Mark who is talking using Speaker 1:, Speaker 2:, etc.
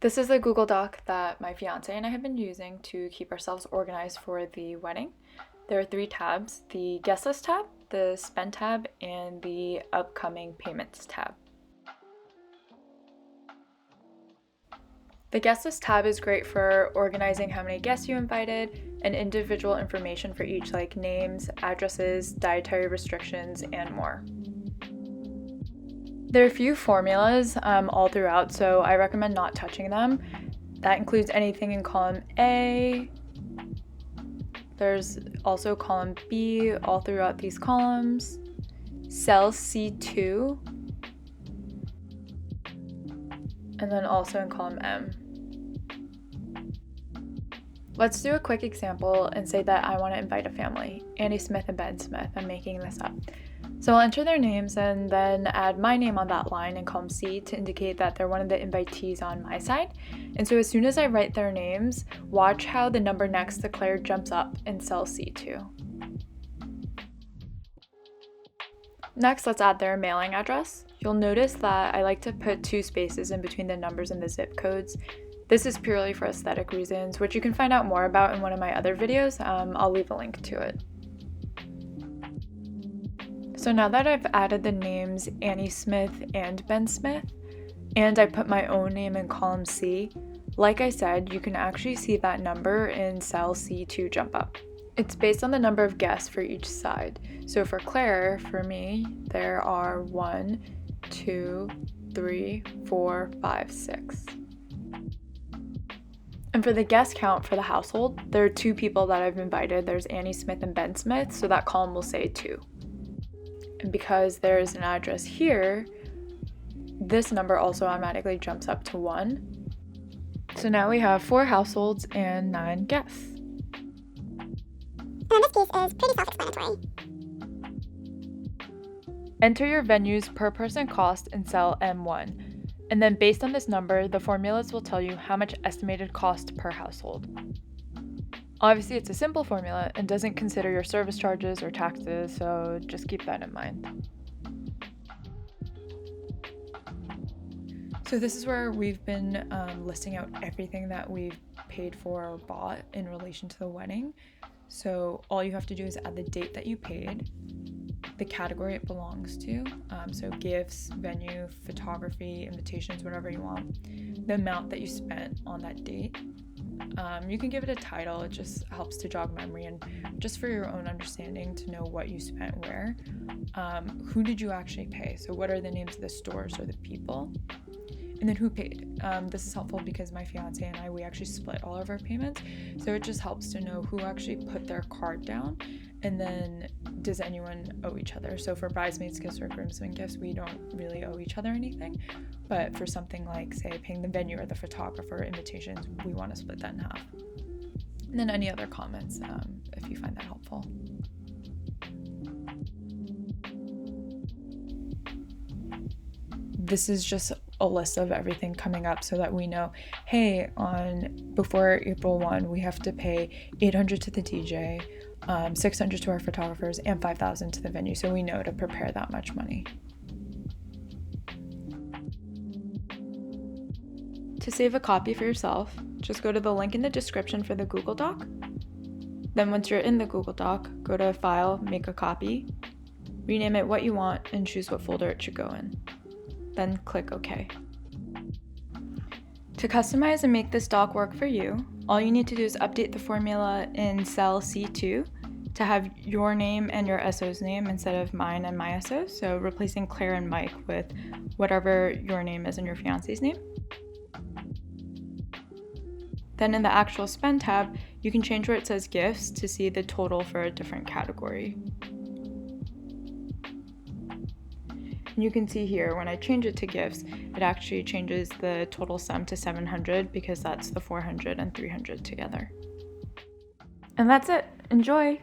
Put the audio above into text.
Speaker 1: This is a Google Doc that my fiance and I have been using to keep ourselves organized for the wedding. There are 3 tabs: the guest list tab, the spend tab, and the upcoming payments tab. The guest list tab is great for organizing how many guests you invited and individual information for each, like names, addresses, dietary restrictions, and more. There are a few formulas all throughout, so I recommend not touching them. That includes anything in column A. There's also column B all throughout these columns. Cell C2. And then also in column M. Let's do a quick example and say that I want to invite a family, Annie Smith and Ben Smith. I'm making this up. So I'll enter their names and then add my name on that line in column C to indicate that they're one of the invitees on my side. And so as soon as I write their names, watch how the number next to Claire jumps up in cell C2. Next, let's add their mailing address. You'll notice that I like to put 2 spaces in between the numbers and the zip codes. This is purely for aesthetic reasons, which you can find out more about in one of my other videos. I'll leave a link to it. So now that I've added the names Annie Smith and Ben Smith, and I put my own name in column C, like I said, you can actually see that number in cell C2 jump up. It's based on the number of guests for each side. So for Claire, for me, there are 1, 2, 3, 4, 5, 6. And for the guest count for the household, there are 2 people that I've invited. There's Annie Smith and Ben Smith, so that column will say 2. And because there's an address here, this number also automatically jumps up to 1. So now we have 4 households and 9 guests.
Speaker 2: And this case is pretty self-explanatory.
Speaker 1: Enter your venue's per person cost in cell M1. And then based on this number, the formulas will tell you how much estimated cost per household. Obviously, it's a simple formula and doesn't consider your service charges or taxes, so just keep that in mind. So this is where we've been listing out everything that we've paid for or bought in relation to the wedding. So all you have to do is add the date that you paid, the category it belongs to, so gifts, venue, photography, invitations, whatever you want, the amount that you spent on that date. You can give it a title. It just helps to jog memory and just for your own understanding to know what you spent where. Who did you actually pay? So what are the names of the stores or the people? And then who paid? This is helpful because my fiance and I, we actually split all of our payments. So it just helps to know who actually put their card down. And then does anyone owe each other? So for bridesmaids gifts or groomsmen gifts, we don't really owe each other anything. But for something like, say, paying the venue or the photographer, invitations, we want to split that in half. And then any other comments if you find that helpful. This is just a list of everything coming up so that we know, hey, before April 1, we have to pay $800 to the DJ, $600 to our photographers, and $5,000 to the venue, so we know to prepare that much money. To save a copy for yourself, just go to the link in the description for the Google Doc. Then once you're in the Google Doc, go to File, Make a Copy, rename it what you want, and choose what folder it should go in. Then click OK. To customize and make this doc work for you, all you need to do is update the formula in cell C2 to have your name and your SO's name instead of mine and my SO, so replacing Claire and Mike with whatever your name is and your fiance's name. Then in the actual spend tab, you can change where it says gifts to see the total for a different category. And you can see here, when I change it to gifts, it actually changes the total sum to $700 because that's the $400 and $300 together. And that's it. Enjoy!